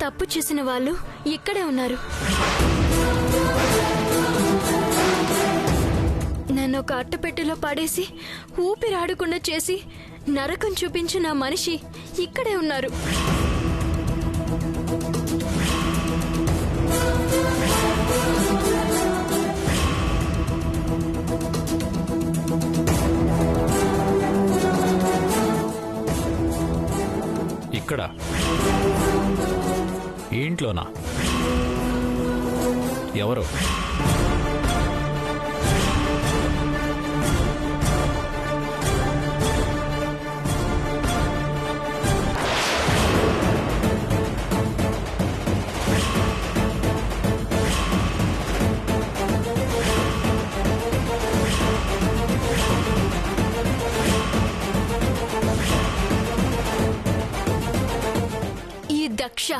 తప్పు చేసిన వాళ్ళు ఇక్కడే ఉన్నారు. నన్ను ఒక అట్టపెట్టెలో పడేసి ఊపిరాడకుండా చేసి నరకం చూపించిన మనిషి ఇక్కడే ఉన్నారు. ఇక్కడ ఈ ఇంట్లోనా? ఎవరు? ఈ దక్ష.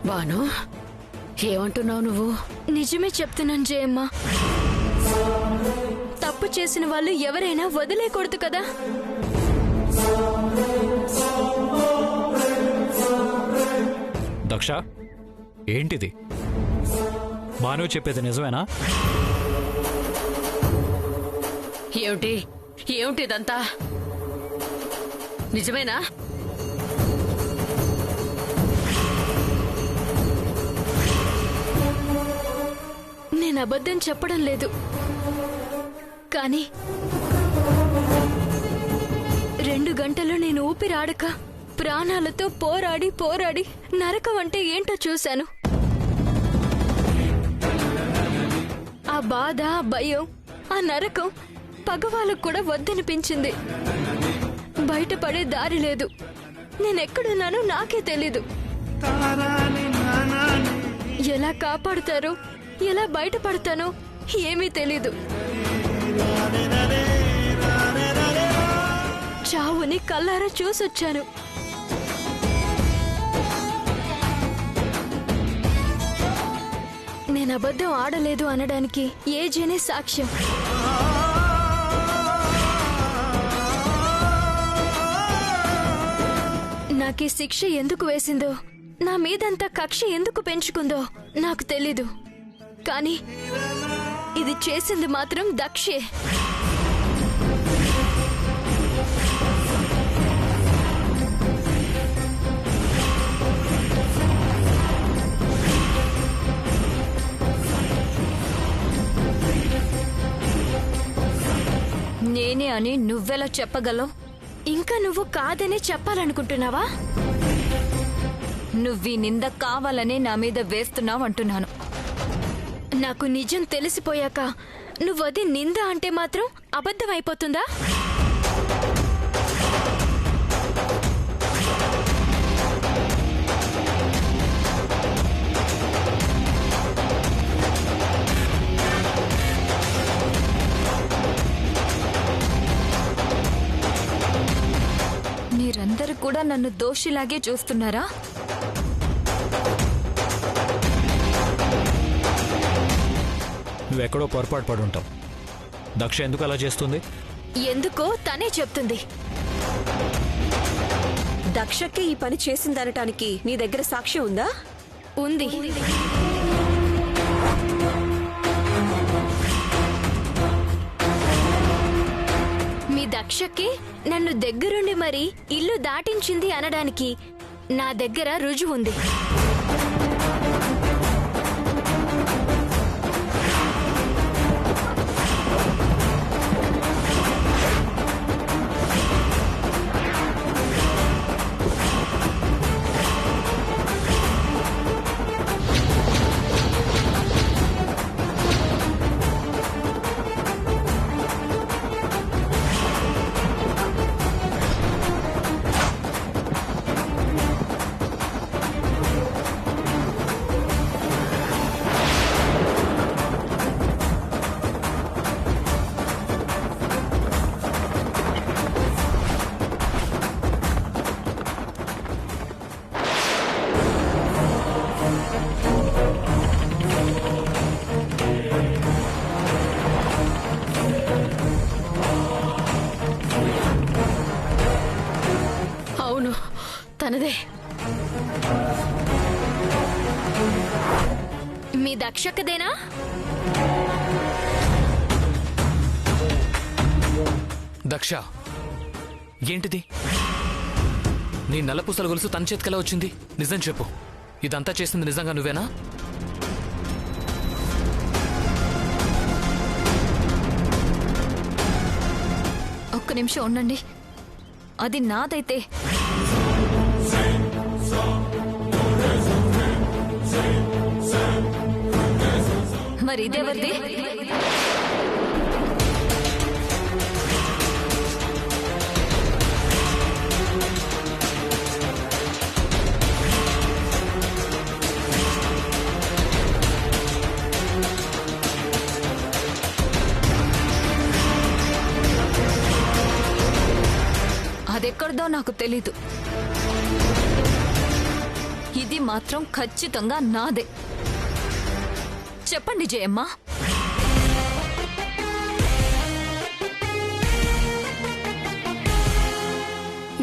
బాను, ఏమంటున్నావు నువ్వు? నిజమే చెప్తున్నాను జయమ్మ. తప్పు చేసిన వాళ్ళు ఎవరైనా వదిలేకూడదు కదా. దక్ష, ఏంటిది? భాను చెప్పేది నిజమేనా? ఏమిటి ఏమిటి ఇదంతా నిజమేనా? నేను అబద్ధం చెప్పడం లేదు, కానీ 2 గంటలు నేను ఊపిరాడక ప్రాణాలతో పోరాడి పోరాడి నరకం అంటే ఏంటో చూశాను. ఆ బాధ, ఆ భయం, ఆ నరకం పగవాళ్ళకు కూడా వద్దనిపించింది. బయటపడే దారి లేదు. నేనెక్కడున్నానో నాకే తెలీదు. ఎలా కాపాడుతారో, ఎలా బయటపడతానో ఏమీ తెలీదు. చావుని కళ్ళారా చూసొచ్చాను. నేను అబద్ధం ఆడలేదు అనడానికి ఏజేనే సాక్ష్యం. నాకీ శిక్ష ఎందుకు వేసిందో, నా మీదంతా కక్ష ఎందుకు పెంచుకుందో నాకు తెలీదు. కానీ ఇది చేసింది మాత్రం దక్షే. నేనే అని నువ్వెలా చెప్పగలవు? ఇంకా నువ్వు కాదనే చెప్పాలనుకుంటున్నావా? నువ్వీ నింద కావాలనే నా మీద వేస్తున్నావంటున్నాను. నాకు నిజం తెలిసిపోయాక నువ్వది నింద అంటే మాత్రం అబద్ధం అయిపోతుందా? మీరందరూ కూడా నన్ను దోషిలాగే చూస్తున్నారా? నువ్వెక్కడో పొరపాటు పడుంటావు. దక్ష ఎందుకు అలా చేస్తుంది? ఎందుకో తనే చెప్తుంది. దక్షకి ఈ పని చేసిందనటానికి నీ దగ్గర సాక్ష్యం ఉందా? ఉంది. మీ దక్షకి నన్ను దగ్గరుండి మరి ఇల్లు దాటించింది అనడానికి నా దగ్గర రుజువు ఉంది. తనదే. మీ దక్షకదేనా? దక్ష, ఏంటిది? నీ నల్లపూసల గొలుసు తన చేతికెలా వచ్చింది? నిజం చెప్పు, ఇదంతా చేసింది నిజంగా నువ్వేనా? ఒక్క నిమిషం ఉండండి. అది నాదైతే మరి ఇదెవరిది? అదెక్కడిదో నాకు తెలీదు. ఇది మాత్రం ఖచ్చితంగా నాదే. చెప్పండి జయమ్మ.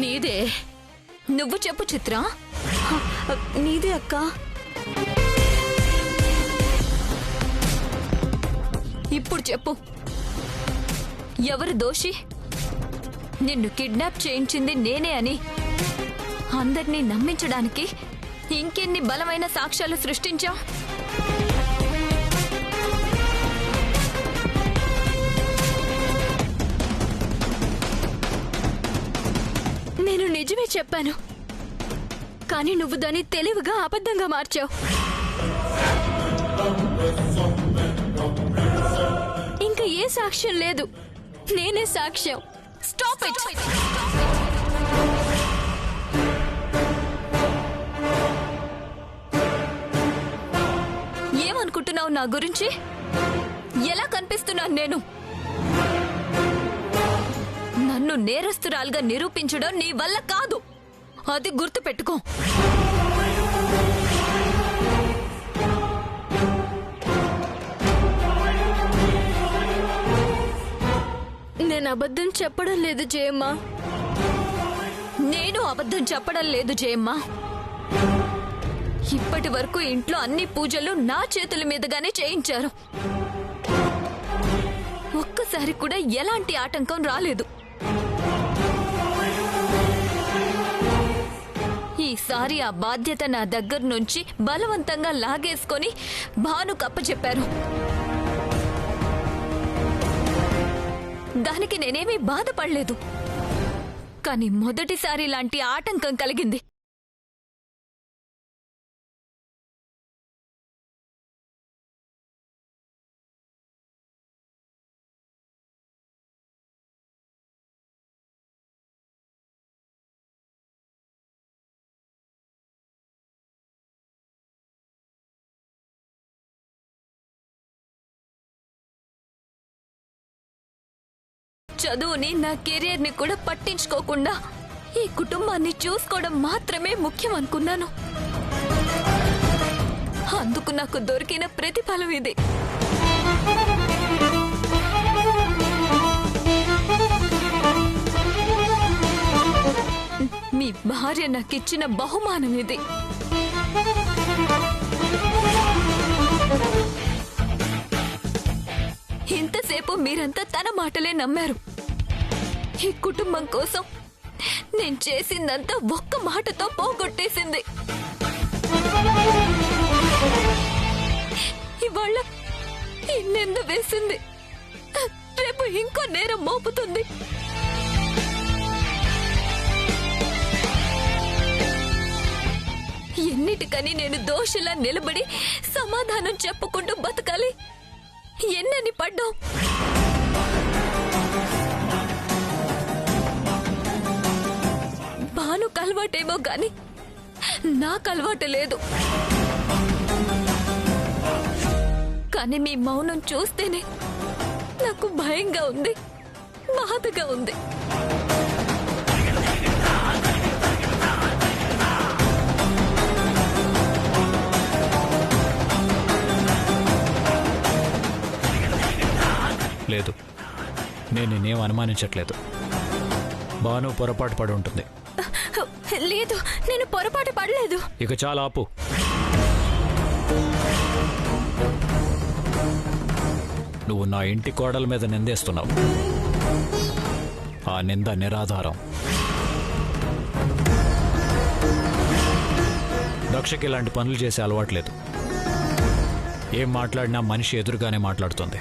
నీదే. నువ్వు చెప్పు చిత్ర. నీదే అక్క. ఇప్పుడు చెప్పు, ఎవరు దోషి? నిన్ను కిడ్నాప్ చేయించింది నేనే అని అందర్నీ నమ్మించడానికి ఇంకెన్ని బలమైన సాక్ష్యాలు సృష్టించావు? నేను నిజమే చెప్పాను, కానీ నువ్వు దాన్ని తెలివిగా అబద్ధంగా మార్చావు. ఇంకా ఏ సాక్ష్యం లేదు, నేనే సాక్ష్యం. Stop it. ఏమనుకుంటున్నావు నా గురించి? ఎలా కనిపిస్తున్నాను నేను? నన్ను నేరస్తురాలుగా నిరూపించడం నీ వల్ల కాదు, అది గుర్తుపెట్టుకో. నేను అబద్ధం చెప్పడం లేదు జయమ్మ. నేను అబద్ధం చెప్పడం లేదు జయమ్మ. ఇప్పటి వరకు ఇంట్లో అన్ని పూజలు నా చేతుల మీదుగానే చేయించారు. ఒక్కసారి కూడా ఎలాంటి ఆటంకం రాలేదు. ఈసారి ఆ బాధ్యత నా దగ్గర నుంచి బలవంతంగా లాగేసుకొని భానుకు అప్పచెప్పారు. దానికి నేనేమీ బాధపడలేదు, కానీ మొదటిసారి లాంటి ఆటంకం కలిగింది. చదువుని, నా కెరీర్ ని కూడా పట్టించుకోకుండా ఈ కుటుంబాన్ని చూసుకోవడం మాత్రమే ముఖ్యం అనుకున్నాను. అందుకు నాకు దొరికిన ప్రతిఫలం ఇది. మీ భార్య నాకిచ్చిన బహుమానం ఇది. ఇంతసేపు మీరంతా తన మాటలే నమ్మారు. ఈ కుటుంబం కోసం నేను చేసిందంతా ఒక్క మాటతో పోగొట్టేసింది. ఇవాళ ఇన్నెందు వేసింది, రేపు ఇంకో నేరం మోపుతుంది. ఎన్నిటికని నేను దోషిలా నిలబడి సమాధానం చెప్పుకుంటూ బతకాలి? ఎన్నని పడ్డావు? భానుకు అలవాటేమో గాని నాకు అలవాటు లేదు. కానీ మీ మౌనం చూస్తేనే నాకు భయంగా ఉంది, బాధగా ఉంది. లేదు, నేను నిన్నేం అనుమానించట్లేదు. భాను పొరపాటు పడి ఉంటుంది. లేదు లేదు, నేను పొరపాటు పడలేదు. ఇక చాలా ఆపు. నువ్వు నా ఇంటి కోడల మీద నిందేస్తున్నావు. ఆ నింద నిరాధారం. దక్షకి ఇలాంటి పనులు చేసే అలవాట్లేదు. ఏం మాట్లాడినా మనిషి ఎదురుగానే మాట్లాడుతుంది.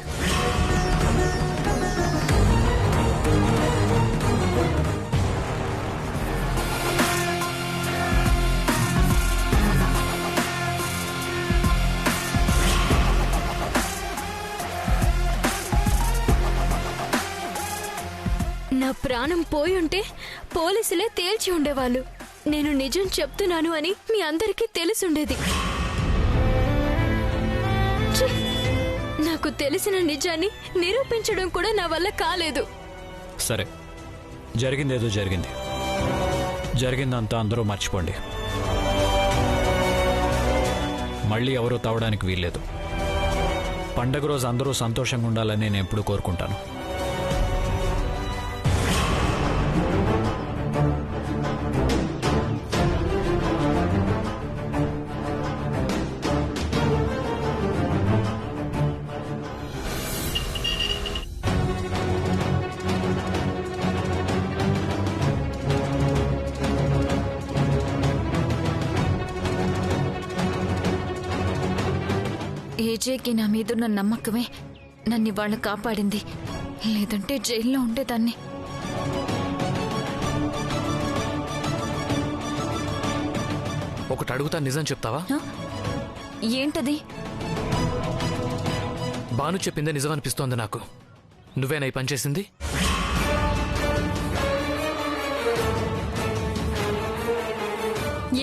నా ప్రాణం పోయుంటే పోలీసులే తేల్చి ఉండేవాళ్ళు. నేను నిజం చెప్తున్నాను అని మీ అందరికీ తెలుసుండేది. ఛీ! నాకు తెలిసిన నిజాన్ని నిరూపించడం కూడా నా వల్ల కాలేదు. సరే, జరిగిందేదో జరిగింది. జరిగిందంతా అందరూ మర్చిపోండి. మళ్ళీ ఎవరూ తవ్వడానికి వీల్లేదు. పండగ రోజు అందరూ సంతోషంగా ఉండాలని నేను ఎప్పుడూ కోరుకుంటాను. ఏజేకి నా మీదున్న నమ్మకమే నన్ను ఇవాళ కాపాడింది. లేదంటే జైల్లో ఉండేదాన్ని. ఒకటి అడుగుతా, నిజం చెప్తావా? ఏంటది? బాను చెప్పిందే నిజం అనిపిస్తోంది నాకు. నువ్వేనా ఈ పని చేసింది?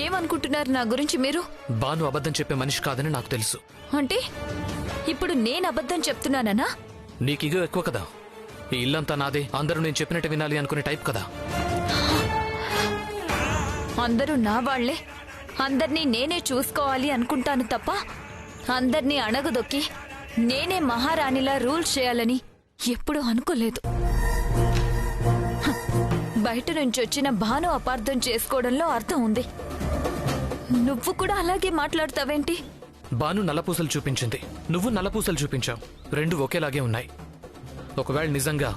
ఏమనుకుంటున్నారు నా గురించి మీరు? బాను అబద్ధం చెప్పే మనిషి కాదని నాకు తెలుసు. అంటే ఇప్పుడు నేను అబద్ధం చెప్తున్నానా? నీకిగో ఎక్కువ కదా. ఈ ఇల్లంతా నాదే, అందరూ నేను చెప్పినట్టు వినాలి అనుకునే టైప్ కదా. అందరూ నా వాళ్లే, అందర్నీ నేనే చూసుకోవాలి అనుకుంటాను తప్ప అందర్నీ అణగదొక్కి నేనే మహారాణిలా రూల్స్ చేయాలని ఎప్పుడూ అనుకోలేదు. బయట నుంచి వచ్చిన భాను అపార్థం చేసుకోవడంలో అర్థం ఉంది. నువ్వు కూడా అలాగే మాట్లాడతావేంటి? బాను నల్లపూసలు చూపించింది, నువ్వు నల్లపూసలు చూపించావు. రెండు ఒకేలాగే ఉన్నాయి. ఒకవేళ నిజంగా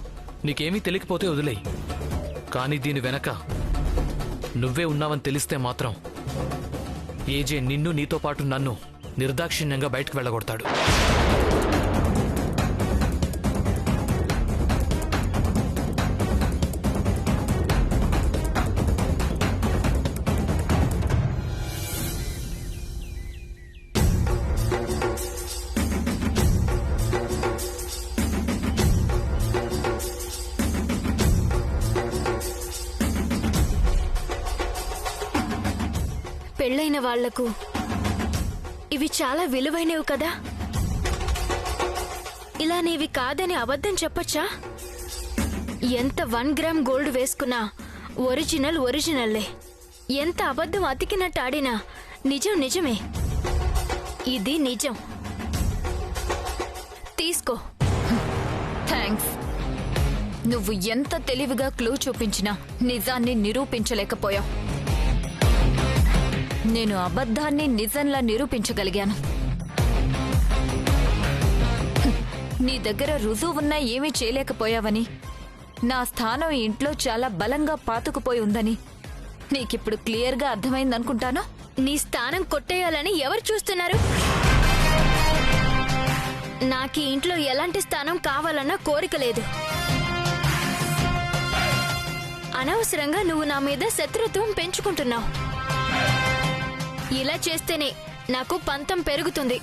నీకేమీ తెలియకపోతే వదిలేయి. కానీ దీని వెనక నువ్వే ఉన్నావని తెలిస్తే మాత్రం ఏజే నిన్ను, నీతో పాటు నన్ను నిర్దాక్షిణ్యంగా బయటకు వెళ్ళగొడతాడు. పెళ్ళైన వాళ్లకు ఇవి చాలా విలువైనవి కదా. ఇలా నీవి కాదని అబద్ధం చెప్పచ్చా? ఎంత 1 గ్రామ్ గోల్డ్ వేసుకున్నా ఒరిజినల్ ఒరిజినల్లే. ఎంత అబద్ధం అతికినట్టు ఆడినా నిజం నిజమే. ఇది నిజం. తీసుకో. థ్యాంక్స్. నువ్వు ఎంత తెలివిగా క్లూ చూపించినా నిజాన్ని నిరూపించలేకపోయావు. నేను అబద్ధాన్ని నిజంలా నిరూపించగలిగాను. నీ దగ్గర రుజువున్నా ఏమీ చేయలేకపోయావని, నా స్థానం ఇంట్లో చాలా బలంగా పాతుకుపోయి ఉందని నీకిప్పుడు క్లియర్గా అర్థమైందనుకుంటాను. నీ స్థానం కొట్టేయాలని ఎవరు చూస్తున్నారు? నాకు ఇంట్లో ఎలాంటి స్థానం కావాలన్న కోరిక లేదు. అనవసరంగా నువ్వు నా మీద శత్రుత్వం పెంచుకుంటున్నావు. ఇలా చేస్తేనే నాకు పంతం పెరుగుతుంది.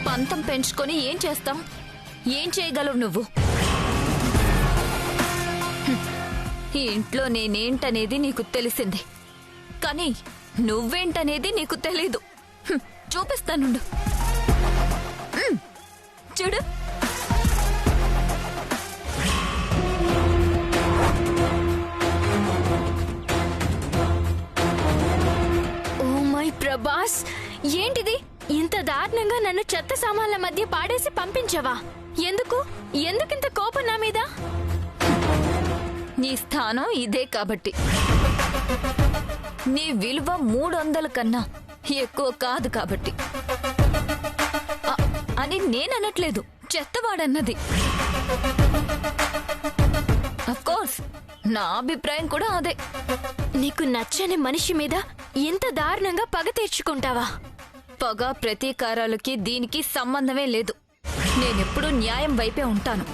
పంతం పెంచుకొని ఏం చేస్తావు? ఏం చేయగలవు నువ్వు? ఈ ఇంట్లో నేనేంటనేది నీకు తెలిసింది, కానీ నువ్వేంటనేది నీకు తెలీదు. చూపిస్తానుండు. చూడు. ఓ మై ప్రభాస్, ఏంటిది? ఇంత దారుణంగా నన్ను చెత్త సామాన్ల మధ్య పాడేసి పంపించవా? ఎందుకు ఎందుకింత కోపం నా మీద? నీ స్థానం ఇదే కాబట్టి. నీ విలువ 300 కన్నా ఎక్కువ కాదు కాబట్టి అని నేననట్లేదు, చెత్తవాడన్నది. కోర్స్ నా అభిప్రాయం కూడా అదే. నీకు నచ్చని మనిషి మీద ఇంత దారుణంగా పగ తీర్చుకుంటావా? పగ ప్రతీకారాలకి దీనికి సంబంధమే లేదు. నేనెప్పుడూ న్యాయం వైపే ఉంటాను.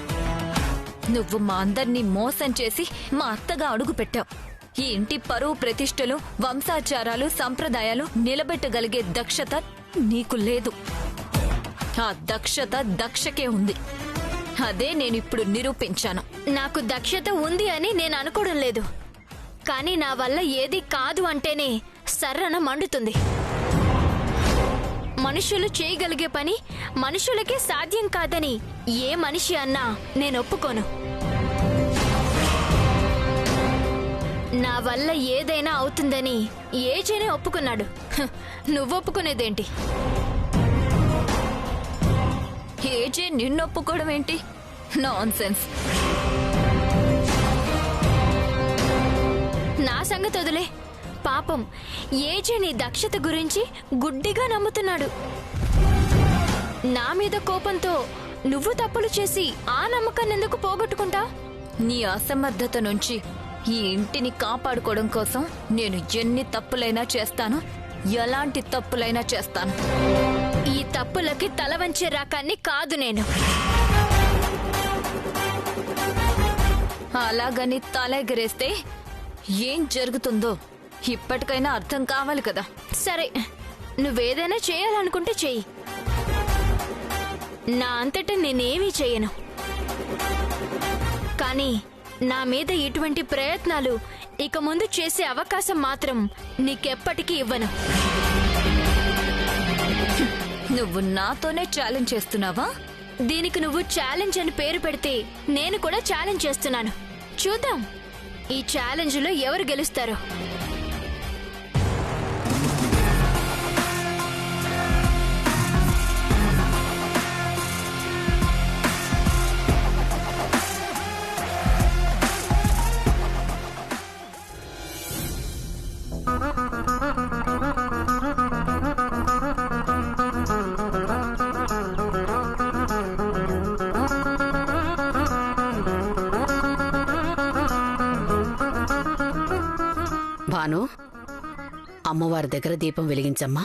నువ్వు మా అందర్నీ మోసం చేసి మా అత్తగా అడుగు పెట్టావు. ఈ ఇంటి పరువు ప్రతిష్టలు, వంశాచారాలు, సంప్రదాయాలు నిలబెట్టగలిగే దక్షత నీకు లేదు. ఆ దక్షత దక్షకే ఉంది. అదే నేనిప్పుడు నిరూపించాను. నాకు దక్షత ఉంది అని నేను అనుకోవడం లేదు, కానీ నా వల్ల ఏది కాదు అంటేనే సర్రన మండుతుంది. మనుషులు చేయగలిగే పని మనుషులకే సాధ్యం కాదని ఏ మనిషి అన్నా నేను ఒప్పుకోను. నా వల్ల ఏదైనా అవుతుందని ఏజేనే ఒప్పుకున్నాడు. నువ్వు ఒప్పుకునేదేంటి? ఏజే నిన్నొప్పుకోవడం ఏంటి? నాన్సెన్స్. నా సంగతి వదిలే. పాపం ఏజే నీ దక్షత గురించి గుడ్డిగా నమ్ముతున్నాడు. నా మీద కోపంతో నువ్వు తప్పులు చేసి ఆ నమ్మకాన్ని ఎందుకు పోగొట్టుకుంటా? నీ అసమర్థత నుంచి ఈ ఇంటిని కాపాడుకోవడం కోసం నేను ఎన్ని తప్పులైనా చేస్తాను, ఎలాంటి తప్పులైనా చేస్తాను. ఈ తప్పులకి తల వంచే రకాన్ని కాదు నేను. అలాగని తల ఎగరేస్తే ఏం జరుగుతుందో ఇప్పటికైనా అర్థం కావాలి కదా. సరే, నువ్వేదైనా చేయాలనుకుంటే చెయ్యి. నా అంతటా నేనేమీ చెయ్యను. కానీ నా మీద ఇటువంటి ప్రయత్నాలు ఇక ముందు చేసే అవకాశం మాత్రం నీకెప్పటికీ ఇవ్వను. నువ్వు నాతోనే ఛాలెంజ్ చేస్తున్నావా? దీనికి నువ్వు ఛాలెంజ్ అని పేరు పెడితే నేను కూడా ఛాలెంజ్ చేస్తున్నాను. చూద్దాం ఈ ఛాలెంజ్ లో ఎవరు గెలుస్తారో. భాను, అమ్మవారి దగ్గర దీపం వెలిగించమ్మా.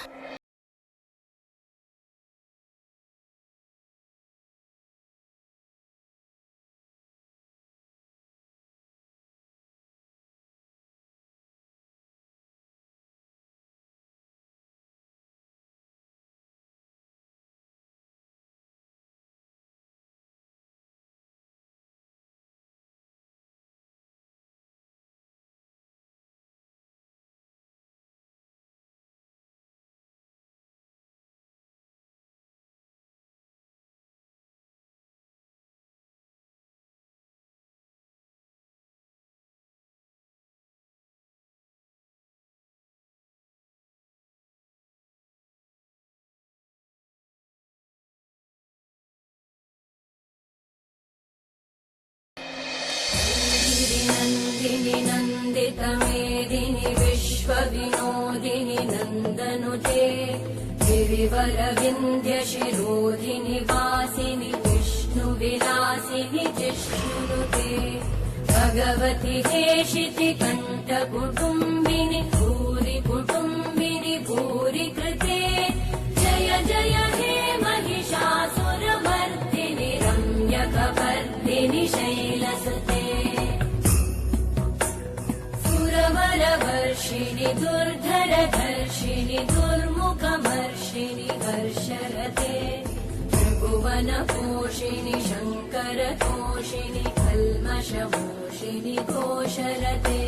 नन्दितमेदिनि विश्वविनोदिनि नन्दनुते गिरिवरविन्द्यशिरोधिनि वासिनि विष्णुविलासिनि जिष्णुनुते भगवति हेशिति कण्ठकुटुम्बिनि भूरि कुटुम्बिनि भूरि कृते जय जय हे महिषासुरमर्दिनि रम्यकपर्दिनि शैलसुते सुरवरवर्षिणि दुर्धरधर्षिणि दुर्मुखमर्षिणि हर्षरते त्रिभुवनपोषिणि शङ्करतोषिणि कल्मषमोषिणि घोषरते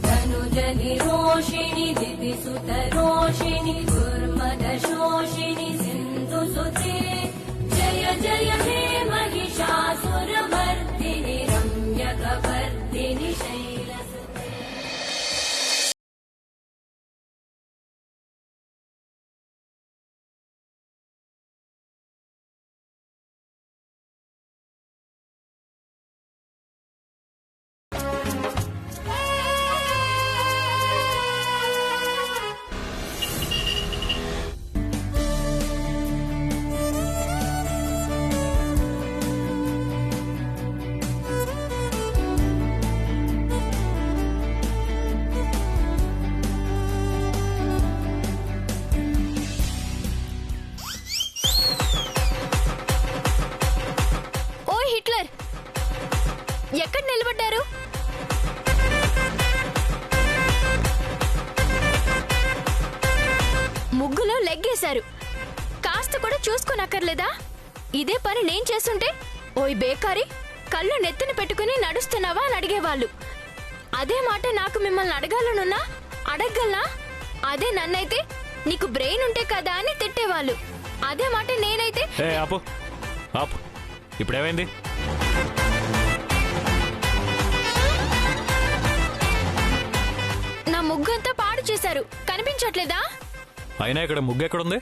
तनुजनिरोषिणि दिविसुतरोषिणि दुर्मदशोषिणि सिन्धुसुते जय जय हे महिषासुरमर्दिनि रम्यकपर्दिनि शैलसुते। ముగ్గులో లెగ్గేశారు. కాస్త కూడా చూసుకోనక్కర్లేదా? ఇదే పని నేను చేస్తుంటే ఓయ్ బేకారి, కళ్ళు నెత్తిన పెట్టుకుని నడుస్తున్నావా అని అడిగేవాళ్ళు. అదే మాట నాకు మిమ్మల్ని అడగాలనున్నా అడగలనా? అదే నన్నైతే నీకు బ్రెయిన్ ఉంటే కదా అని తిట్టేవాళ్ళు. అదే మాట నేనైతే ఆపు ఆపు, ఇప్పుడేమైంది? నా ముగ్గు అంతా పాడు చేశారు, కనిపించట్లేదా? అయినా ఇక్కడ ముగ్గు ఎక్కడుంది?